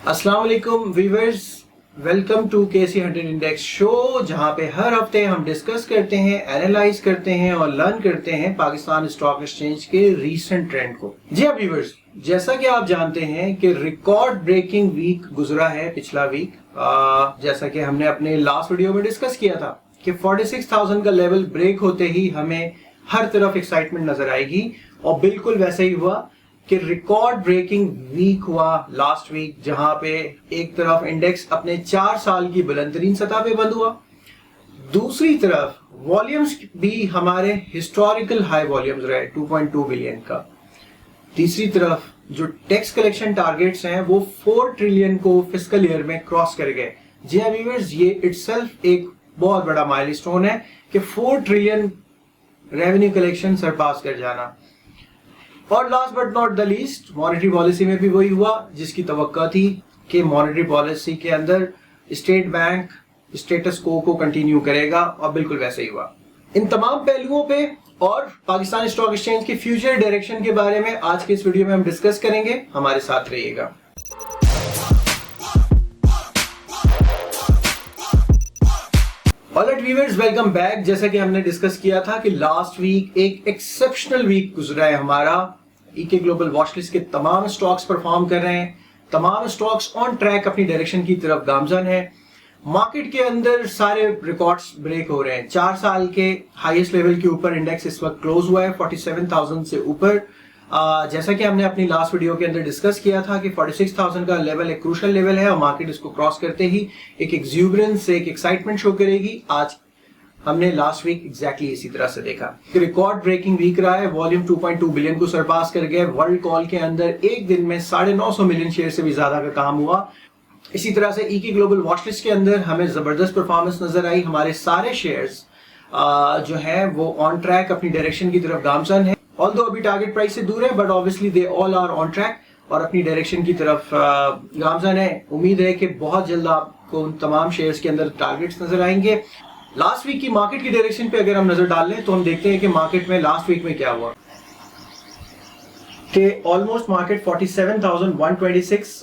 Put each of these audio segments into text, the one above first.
अस्सलाम वालेकुम viewers, welcome to KC100 index show, जहां पे हर हफ्ते हम डिस्कस करते हैं, एनालाइज करते हैं और लर्न करते हैं पाकिस्तान स्टॉक एक्सचेंज के रीसेंट ट्रेंड को। जी हाँ व्यूअर्स, जैसा कि आप जानते हैं कि रिकॉर्ड ब्रेकिंग वीक गुजरा है पिछला वीक। जैसा कि हमने अपने लास्ट वीडियो में डिस्कस किया था कि 46,000 का लेवल ब्रेक होते ही हमें हर तरफ एक्साइटमेंट नजर आएगी, और बिल्कुल वैसे ही हुआ कि रिकॉर्ड ब्रेकिंग वीक हुआ लास्ट वीक, जहां पे एक तरफ इंडेक्स अपने 4 साल की बुलंदतरीन सतह पे बंद हुआ, दूसरी तरफ वॉल्यूम्स भी हमारे हिस्टोरिकल हाई वॉल्यूम्स रहे 2.2 बिलियन का, तीसरी तरफ जो टैक्स कलेक्शन टारगेट्स हैं वो 4 ट्रिलियन को फिस्कल ईयर में क्रॉस कर गए। जी हाँ व्यूअर्स, ये इटसेल्फ एक बहुत बड़ा माइलस्टोन है कि 4 ट्रिलियन रेवेन्यू कलेक्शन सरपास कर जाना। और last but not the least, monetary policy में भी वही हुआ जिसकी तवक्का थी कि मॉनेटरी पॉलिसी के अंदर स्टेट बैंक स्टेटस को कंटिन्यू करेगा, और बिल्कुल वैसे ही हुआ। इन तमाम पहलुओं पे और पाकिस्तान स्टॉक एक्सचेंज के फ्यूचर डायरेक्शन के बारे में आज के इस वीडियो में हम डिस्कस करेंगे। हमारे साथ रहिएगा। Alright viewers, welcome back. जैसा कि हमने डिस्कस किया था कि लास्ट वीक एक एक्सेप्शनल वीक गुजरा है हमारा। ईके ग्लोबल वॉचलिस्ट के तमाम स्टॉक्स परफॉर्म कर रहे हैं, तमाम स्टॉक्स ऑन ट्रैक अपनी डायरेक्शन की तरफ गामजन है। मार्केट के अंदर सारे रिकॉर्ड्स ब्रेक हो रहे हैं। 4 साल के हाईएस्ट लेवल के ऊपर इंडेक्स इस वक्त क्लोज हुआ है 47,000 से ऊपर। जैसा कि हमने अपनी लास्ट वीडियो के अंदर डिस्कस किया था कि 46,000 का लेवल एक क्रूशल लेवल है, और मार्केट इसको क्रॉस करते ही एक एक्सूबरेंस, एक एक्साइटमेंट शो करेगी। आज हमने लास्ट वीक एग्जैक्टली इसी तरह से देखा। रिकॉर्ड ब्रेकिंग वीक रहा है, वॉल्यूम 2.2 बिलियन को सरपास कर गए। वर्ल्ड कॉल के अंदर एक दिन में 950 मिलियन शेयर से भी ज्यादा का काम हुआ। इसी तरह से ईके ग्लोबल वॉचलिस्ट के अंदर हमें जबरदस्त परफॉर्मेंस नजर आई। हमारे सारे शेयर्स जो है वो ऑन ट्रैक अपनी डायरेक्शन की तरफ गामजन है। ऑल्दो अभी टारगेट प्राइस से दूर है, but obviously they all are on track और अपनी डायरेक्शन की तरफ गामजन है। उम्मीद है कि बहुत जल्द आपको उन तमाम शेयर्स के अंदर टारगेट्स नजर आएंगे। लास्ट वीक की मार्केट की डायरेक्शन पे अगर हम नजर डाल लें तो हम देखते हैं कि मार्केट में लास्ट वीक में क्या हुआ कि ऑलमोस्ट मार्केट 47,126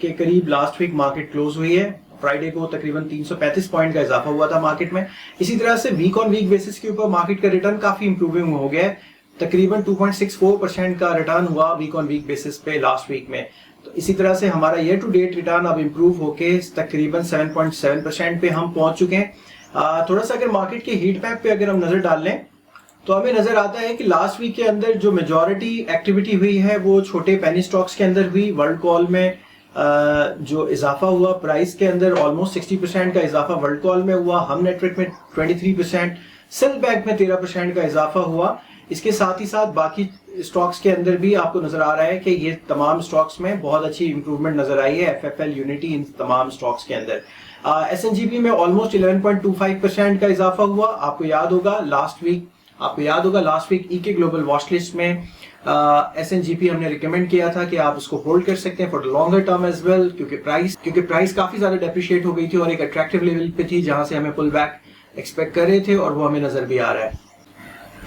के करीब लास्ट वीक मार्केट क्लोज हुई है। फ्राइडे को तकरीबन 335 पॉइंट का इजाफा हुआ था मार्केट में। इसी तरह से वीक ऑन वीक बेसिस के ऊपर मार्केट का रिटर्न काफी इंप्रूविंग हो गया है। तकरीबन 2.64% का रिटर्न हुआ वीक ऑन वीक बेसिस पे लास्ट वीक में। तो इसी तरह से हमारा ईयर टू डेट रिटर्न अब इंप्रूव होके तकरीबन 7.7% पे हम पहुंच चुके हैं। थोड़ा सा अगर मार्केट के हीट मैप पे अगर हम नजर डाल लें तो हमें नजर आता है कि लास्ट वीक के अंदर जो मेजॉरिटी एक्टिविटी हुई है वो छोटे पेनी स्टॉक्स के अंदर हुई। वर्ल्ड कॉल में जो इजाफा हुआ प्राइस के अंदर ऑलमोस्ट 60% का इजाफा वर्ल्ड कॉल में हुआ। हम नेटवर्क में 23%, सेल बैंक में 13% का इजाफा हुआ। इसके साथ ही साथ बाकी स्टॉक्स के अंदर भी आपको नजर आ रहा है कि ये तमाम स्टॉक्स में बहुत अच्छी इंप्रूवमेंट नजर आई है। FFL, यूनिटी, इन तमाम स्टॉक्स के अंदर SNGP में ऑलमोस्ट 11.25% का इजाफा हुआ। आपको याद होगा लास्ट वीक ईके ग्लोबल वॉचलिस्ट में SNGP हमने रिकमेंड किया था कि आप इसको होल्ड कर सकते हैं for the longer term as well, क्योंकि प्राइस काफी ज्यादा डेप्रिशिएट हो गई थी और एक अट्रैक्टिव लेवल पे थी जहां से हमें पुल बैक एक्सपेक्ट कर रहे थे, और वो हमें नजर भी आ रहा है।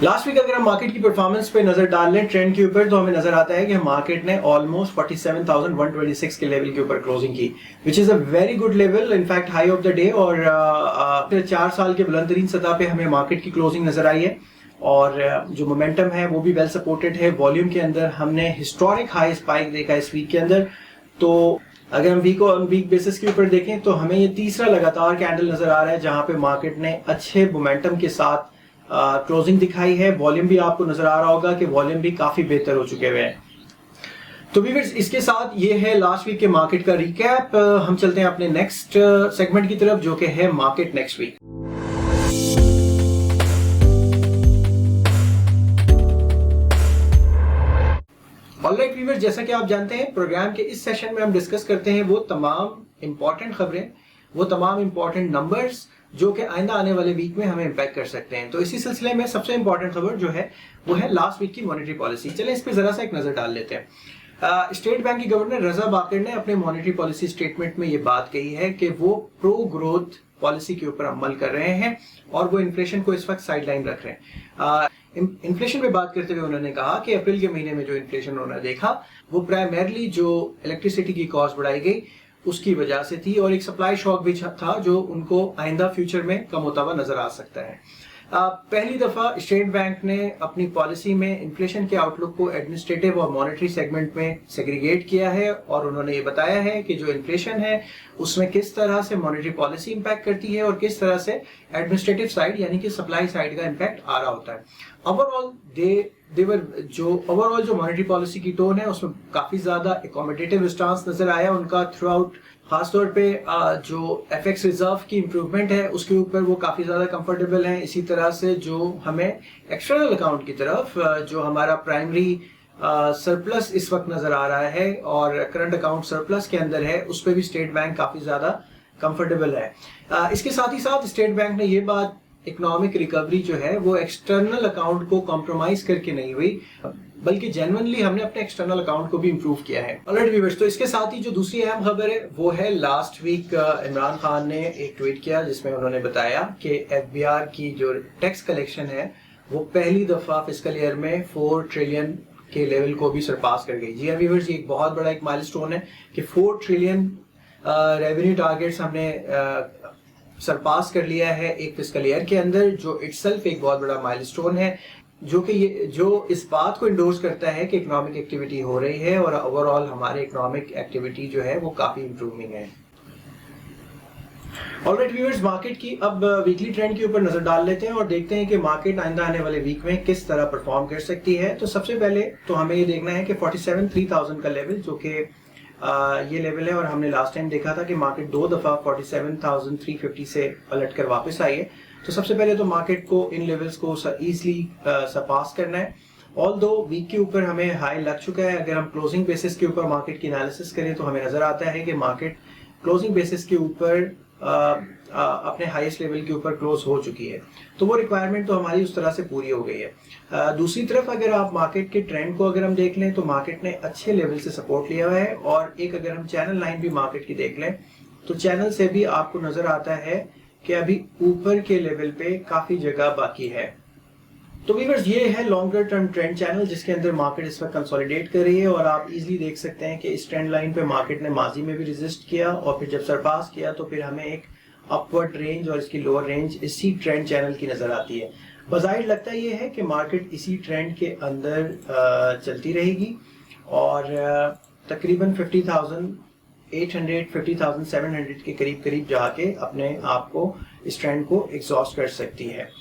लास्ट वीक अगर हम मार्केट की परफॉर्मेंस पे नजर डाल लें ट्रेंड के ऊपर, तो हमें नजर आता है कि मार्केट ने ऑलमोस्ट 47,126 के लेवल के ऊपर क्लोजिंग की, which is a very good level, in fact high of the day. और 4 साल के बुलंदतरीन सतह पे हमें मार्केट की क्लोजिंग नजर आई है, और जो मोमेंटम है वो भी वेल सपोर्टेड है। वॉल्यूम के अंदर हमने हिस्टोरिक हाई स्पाइक देखा इस वीक के अंदर। तो अगर हम वीक ऑन वीक बेसिस के ऊपर देखें तो हमें ये तीसरा लगातार कैंडल नजर आ रहा है जहां पे मार्केट ने अच्छे मोमेंटम के साथ क्लोजिंग दिखाई है। वॉल्यूम भी आपको नजर आ रहा होगा कि वॉल्यूम भी काफी बेहतर हो चुके हुए हैं। तो व्यूअर्स, इसके साथ ये है लास्ट वीक के मार्केट का रिकैप। हम चलते हैं अपने नेक्स्ट सेगमेंट की तरफ, जो कि है market next week. Alright viewers, जैसा कि आप जानते हैं प्रोग्राम के इस सेशन में हम डिस्कस करते हैं वो तमाम इंपॉर्टेंट खबरें, वो तमाम इंपॉर्टेंट नंबर्स जो कि आइंदा आने वाले वीक में हमें इम्पैक्ट कर सकते हैं। तो इसी सिलसिले में सबसे इंपॉर्टेंट खबर जो है वो है लास्ट वीक की मॉनेटरी पॉलिसी। चलें इस पे जरा सा एक नजर डाल लेते हैं। स्टेट बैंक की गवर्नर रजा बाकर ने अपने मॉनेटरी पॉलिसी स्टेटमेंट में ये बात कही है कि वो प्रो ग्रोथ पॉलिसी के ऊपर अमल कर रहे हैं और वो इन्फ्लेशन को इस वक्त साइडलाइन रख रहे हैं। इन्फ्लेशन पे बात करते हुए उन्होंने कहा कि अप्रैल के महीने में जो इन्फ्लेशन उन्होंने देखा वो प्राइमरली जो इलेक्ट्रिसिटी की कॉस्ट बढ़ाई गई उसकी वजह से थी, और एक सप्लाई शॉक भी था जो उनको आइंदा फ्यूचर में कम होता हुआ नजर आ सकता है। पहली दफा स्टेट बैंक ने अपनी पॉलिसी में इन्फ्लेशन के आउटलुक को एडमिनिस्ट्रेटिव और मॉनेटरी सेगमेंट में सेग्रीगेट किया है, और उन्होंने ये बताया है कि जो इन्फ्लेशन है उसमें किस तरह से मॉनेटरी पॉलिसी इंपैक्ट करती है और किस तरह से एडमिनिस्ट्रेटिव साइड यानी कि सप्लाई साइड का इंपैक्ट आ रहा होता है। ओवरऑल जो मॉनेटरी पॉलिसी की टोन है उसमें काफी ज्यादा एकोमोडेटिव स्टांस नजर आया उनका थ्रू आउट। खासतौर पे जो एफएक्स रिजर्व की इंप्रूवमेंट है उसके ऊपर वो काफी ज्यादा कंफर्टेबल हैं। इसी तरह से जो हमें एक्सटर्नल अकाउंट की तरफ जो हमारा प्राइमरी सरप्लस इस वक्त नजर आ रहा है और करंट अकाउंट सरप्लस के अंदर है, उस पर भी स्टेट बैंक काफी ज्यादा कंफर्टेबल है। इसके साथ ही साथ स्टेट बैंक ने ये बात, इकोनॉमिक रिकवरी जो है वो एक्सटर्नल अकाउंट को कॉम्प्रोमाइज करके नहीं हुई, बल्कि जेन्युइनली हमने अपने एक्सटर्नल अकाउंट को भी इंप्रूव किया है। ऑलराइट व्यूअर्स, तो इसके साथ ही जो दूसरी अहम खबर है वो है लास्ट वीक इमरान खान ने एक ट्वीट किया जिसमें उन्होंने बताया कि एफबीआर की जो टैक्स कलेक्शन है वो पहली दफा फिस्कल ईयर में 4 ट्रिलियन के लेवल को भी सरपास कर गई। जी हाँ व्यूअर्स, ये एक बहुत बड़ा एक माइलस्टोन है कि 4 ट्रिलियन रेवेन्यू टारगेट्स हमने सरपास कर लिया है एक फिस्कल ईयर के अंदर, जो इटसेल्फ एक बहुत बड़ा माइलस्टोन है, जो इस बात को इंडोर्स करता है कि इकोनॉमिक एक्टिविटी हो रही है और ओवरऑल हमारे इकोनॉमिक एक्टिविटी जो है वो काफी इंप्रूविंग है। ऑलराइट व्यूअर्स, मार्केट की अब वीकली ट्रेंड के ऊपर नजर डाल लेते हैं और देखते हैं कि मार्केट आइंदा आने वाले वीक में किस तरह परफॉर्म कर सकती है। तो सबसे पहले तो हमें ये देखना है कि 47,300 का लेवल, जो कि ये लेवल है, और हमने लास्ट टाइम देखा था कि मार्केट 2 दफा 47,350 से पलट कर वापस आई है। तो सबसे पहले तो मार्केट को इन लेवल्स को इजीली सरपास करना है। ऑल्दो वीक के ऊपर हमें हाई लग चुका है, अगर हम क्लोजिंग बेसिस के ऊपर मार्केट की एनालिसिस करें तो हमें नजर आता है कि मार्केट क्लोजिंग बेसिस के ऊपर अपने हाईएस्ट लेवल के ऊपर क्लोज हो चुकी है, तो वो रिक्वायरमेंट तो हमारी उस तरह से पूरी हो गई है। दूसरी तरफ अगर आप मार्केट के ट्रेंड को अगर हम देख लें तो मार्केट ने अच्छे लेवल से सपोर्ट लिया हुआ है, और एक अगर हम चैनल लाइन भी मार्केट की देख लें तो चैनल से भी आपको नजर आता है कि अभी ऊपर के लेवल पे काफी जगह बाकी है। तो व्यूअर्स, ये है लॉन्गर टर्म ट्रेंड चैनल जिसके अंदर मार्केट इस वक्त कंसोलिडेट कर रही है, और आप इजीली देख सकते हैं कि इस ट्रेंड लाइन पे मार्केट ने माजी में भी रेजिस्ट किया और फिर जब सरपास किया तो फिर हमें एक अपवर्ड रेंज और इसकी लोअर रेंज इसी ट्रेंड चैनल की नजर आती है। बज़ाहिर लगता ये है कि मार्केट इसी ट्रेंड के अंदर चलती रहेगी और तकरीबन 50,800 50,700 के करीब जाके अपने आप को इस ट्रेंड को एग्जॉस्ट कर सकती है।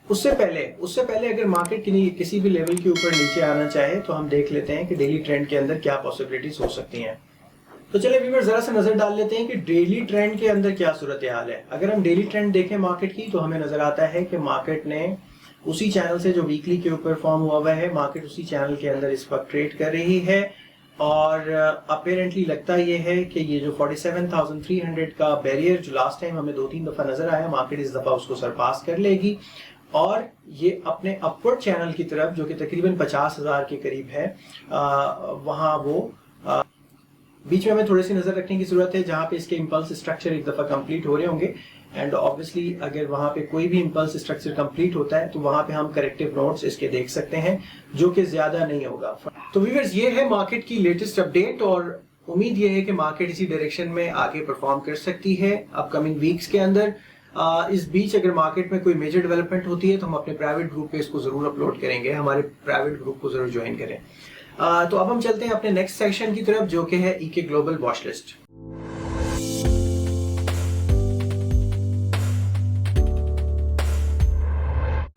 उससे पहले अगर मार्केट किसी भी लेवल के ऊपर नीचे आना चाहे तो हम देख लेते हैं कि डेली ट्रेंड के अंदर क्या पॉसिबिलिटीज हो सकती हैं। तो चलिए व्यूअर्स, जरा सा नजर डाल लेते हैं कि डेली ट्रेंड के अंदर क्या सूरत हाल है। अगर हम डेली ट्रेंड देखें मार्केट की तो हमें नजर आता है कि मार्केट ने उसी चैनल से जो वीकली के ऊपर फॉर्म हुआ है, मार्केट उसी चैनल के अंदर इस वक्त ट्रेड कर रही है, और अपेरेंटली लगता ये है कि ये जो 47,300 का बैरियर जो लास्ट टाइम हमें 2-3 दफा नजर आया, मार्केट इस दफा उसको सरपास कर लेगी और ये अपने अपवर्ड चैनल की तरफ जो कि तकरीबन 50,000 के करीब है, वहां वो बीच में हमें थोड़ी सी नजर रखने की जरूरत है जहां पे इसके इंपल्स स्ट्रक्चर एक दफा कंप्लीट हो रहे होंगे, एंड ऑब्वियसली अगर वहां पे कोई भी इंपल्स स्ट्रक्चर कंप्लीट होता है तो वहां पे हम करेक्टिव नोट्स इसके देख सकते हैं जो कि ज्यादा नहीं होगा। तो व्यूअर्स, ये है मार्केट की लेटेस्ट अपडेट और उम्मीद ये है कि मार्केट इसी डायरेक्शन में आगे परफॉर्म कर सकती है अपकमिंग वीक्स के अंदर। इस बीच अगर मार्केट में कोई मेजर डेवलपमेंट होती है तो हम अपने प्राइवेट ग्रुप पे इसको जरूर अपलोड करेंगे, हमारे प्राइवेट ग्रुप को जरूर ज्वाइन करें। तो अब हम चलते हैं अपने नेक्स्ट सेक्शन की तरफ जो कि है ईके global watch list.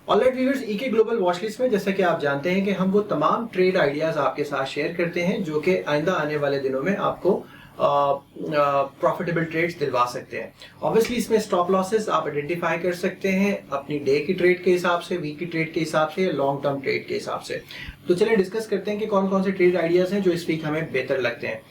Alright viewers, ईके ग्लोबल वॉच लिस्ट में जैसा कि आप जानते हैं कि हम वो तमाम ट्रेड आइडियाज आपके साथ शेयर करते हैं जो कि आइंदा आने वाले दिनों में आपको प्रॉफिटेबल ट्रेड्स दिलवा सकते हैं। ऑब्वियसली इसमें स्टॉप लॉसेस आप आइडेंटिफाई कर सकते हैं अपनी डे की ट्रेड के हिसाब से, वीक की ट्रेड के हिसाब से, लॉन्ग टर्म ट्रेड के हिसाब से। तो चलिए डिस्कस करते हैं कि कौन कौन से ट्रेड आइडियाज हैं जो इस वीक हमें बेहतर लगते हैं।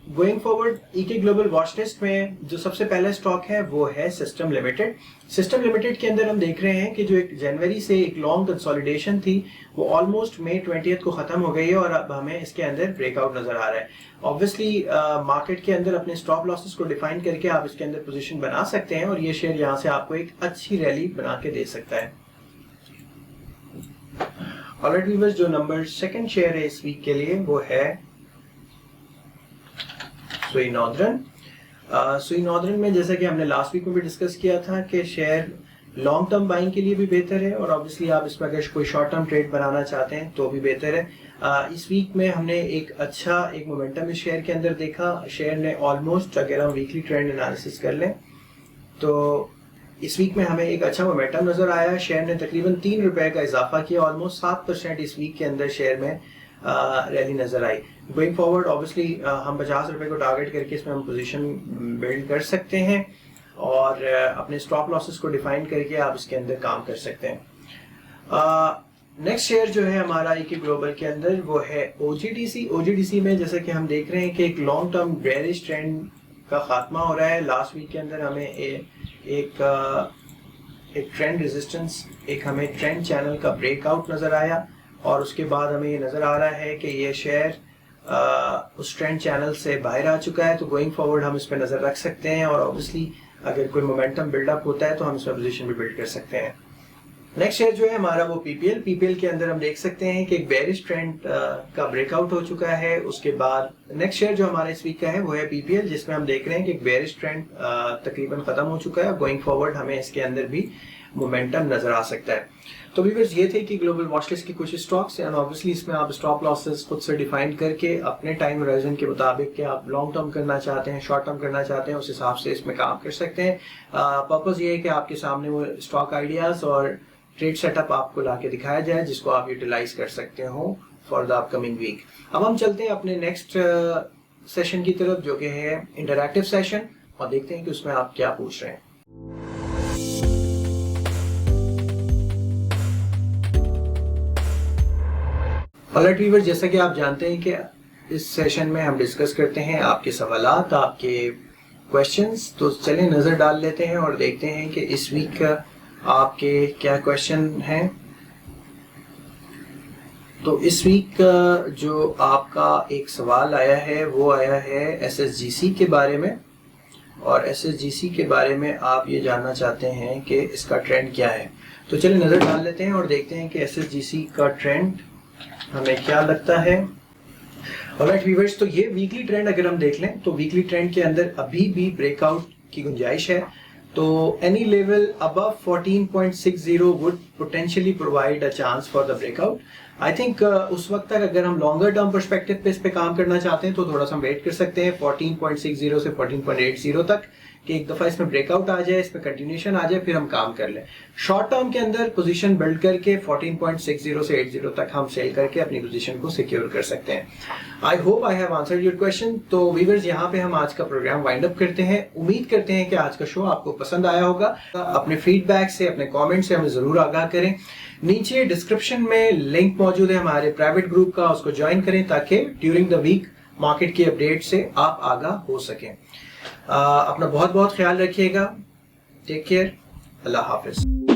गोइंग फॉरवर्ड, ईके ग्लोबल वॉच लिस्ट में जो सबसे पहला स्टॉक है वो है सिस्टम लिमिटेड। सिस्टम लिमिटेड के अंदर हम देख रहे हैं कि जो एक जनवरी से एक लॉन्ग कंसोलिडेशन थी वो ऑलमोस्ट मई 20 को खत्म हो गई है और अब हमें इसके अंदर ब्रेकआउट नजर आ रहा है। ऑब्वियसली मार्केट के अंदर अपने स्टॉप लॉसेस को डिफाइन करके आप इसके अंदर पोजीशन बना सकते हैं और ये शेयर यहाँ से आपको एक अच्छी रैली बना के दे सकता है। ऑलराइट व्यूअर्स, जो नंबर 2 शेयर है इस वीक के लिए वो है सुई नॉर्दर्न में जैसा कि हमने लास्ट वीक में भी डिस्कस किया था कि शेयर लॉन्ग टर्म बाइंग के लिए भी बेहतर है और ऑब्वियसली आप इसमें अगर कोई शॉर्ट टर्म ट्रेड बनाना चाहते हैं तो भी बेहतर है। इस वीक में हमने एक मोमेंटम इस शेयर के अंदर देखा। शेयर ने ऑलमोस्ट, अगर हम वीकली ट्रेंड एनालिसिस कर लें तो इस वीक में हमें एक अच्छा मोमेंटम नजर आया। शेयर ने तकरीबन 3 रुपए का इजाफा किया, ऑलमोस्ट 7% इस वीक के अंदर शेयर में रैली नजर आई। गोइंग फॉरवर्ड ऑब्वियसली हम 50 रुपए को टारगेट करके इसमें हम पोजीशन बिल्ड कर सकते हैं और अपने स्टॉप लॉसेस को डिफाइन करके आप इसके अंदर काम कर सकते हैं। नेक्स्ट शेयर जो है हमारा इकी ग्लोबल के अंदर वो है ओजीडीसी में जैसा कि हम देख रहे हैं कि एक लॉन्ग टर्म बेयरिश ट्रेंड का खात्मा हो रहा है। लास्ट वीक के अंदर हमें एक ट्रेंड रेजिस्टेंस, एक हमें ट्रेंड चैनल का ब्रेकआउट नजर आया और उसके बाद हमें ये नजर आ रहा है कि ये शेयर उस ट्रेंड चैनल से बाहर आ चुका है। तो गोइंग फॉरवर्ड हम इस पर नजर रख सकते हैं और ऑब्वियसली अगर कोई मोमेंटम बिल्डअप होता है तो हम इसमें पोजीशन भी बिल्ड कर सकते हैं। नेक्स्ट शेयर जो है हमारा वो पीपीएल के अंदर हम देख सकते हैं कि एक बेरिश ट्रेंड का ब्रेकआउट हो चुका है। उसके बाद नेक्स्ट शेयर जो हमारा इस वीक का है वो है पीपीएल, जिसमें हम देख रहे हैं कि एक बेरिश ट्रेंड तकरीबन खत्म हो चुका है। गोइंग फॉरवर्ड हमें इसके अंदर भी मोमेंटम नजर आ सकता है। तो व्यूअर्स ये थे कि ग्लोबल वॉचलिस्ट की कुछ स्टॉक्स एंड ऑब्वियसली इसमें आप स्टॉप लॉसेस खुद से डिफाइन करके अपने टाइम होराइजन के मुताबिक कि आप लॉन्ग टर्म करना चाहते हैं, शॉर्ट टर्म करना चाहते हैं, उस हिसाब से इसमें काम कर सकते हैं। पर्पस ये है कि आपके सामने वो स्टॉक आइडियाज और ट्रेड सेटअप आपको लाके दिखाया जाए जिसको आप यूटिलाइज कर सकते हो फॉर द अपकमिंग वीक। अब हम चलते हैं अपने नेक्स्ट सेशन की तरफ जो कि है इंटरैक्टिव सेशन और देखते हैं कि उसमें आप क्या पूछ रहे हैं। ऑलराइट व्यूअर, जैसा कि आप जानते हैं कि इस सेशन में हम डिस्कस करते हैं आपके सवालात, आपके क्वेश्चंस। तो चलें नजर डाल लेते हैं और देखते हैं कि इस वीक आपके क्या क्वेश्चन हैं। तो इस वीक जो आपका एक सवाल आया है वो आया है एसएसजीसी के बारे में और एसएसजीसी के बारे में आप ये जानना चाहते हैं कि इसका ट्रेंड क्या है। तो चलिए नजर डाल लेते हैं और देखते हैं कि एसएसजीसी का ट्रेंड हमें क्या लगता है। ऑलराइट व्यूअर्स, तो ये वीकली ट्रेंड अगर हम देख लें तो वीकली ट्रेंड के अंदर अभी भी ब्रेकआउट की गुंजाइश है। तो any level above 14.60 would potentially provide a chance for the breakout. I think उस वक्त तक अगर हम लॉन्गर टर्म पर्सपेक्टिव पे इस पे काम करना चाहते हैं तो थोड़ा सा हम वेट कर सकते हैं 14.60 से 14.80 तक कि एक दफा इसमें ब्रेकआउट आ जाए, इसमें कंटिन्यूएशन आ जाए, फिर हम काम कर लें। शॉर्ट टर्म के अंदर पोजीशन बिल्ड करके 14.60 से 80 तक हम सेल करके अपनी पोजीशन को सिक्योर कर सकते हैं। I hope I have answered your question. तो व्यूअर्स, यहाँ पे हम आज का प्रोग्राम वाइंड अप करते हैं। उम्मीद करते हैं कि आज का शो आपको पसंद आया होगा। अपने फीडबैक से, अपने कॉमेंट से हमें जरूर आगाह करें। नीचे डिस्क्रिप्शन में लिंक मौजूद है हमारे प्राइवेट ग्रुप का, उसको ज्वाइन करें ताकि ड्यूरिंग द वीक मार्केट की अपडेट से आप आगाह हो सकें। अपना बहुत बहुत ख्याल रखिएगा। Take care. अल्लाह हाफिज।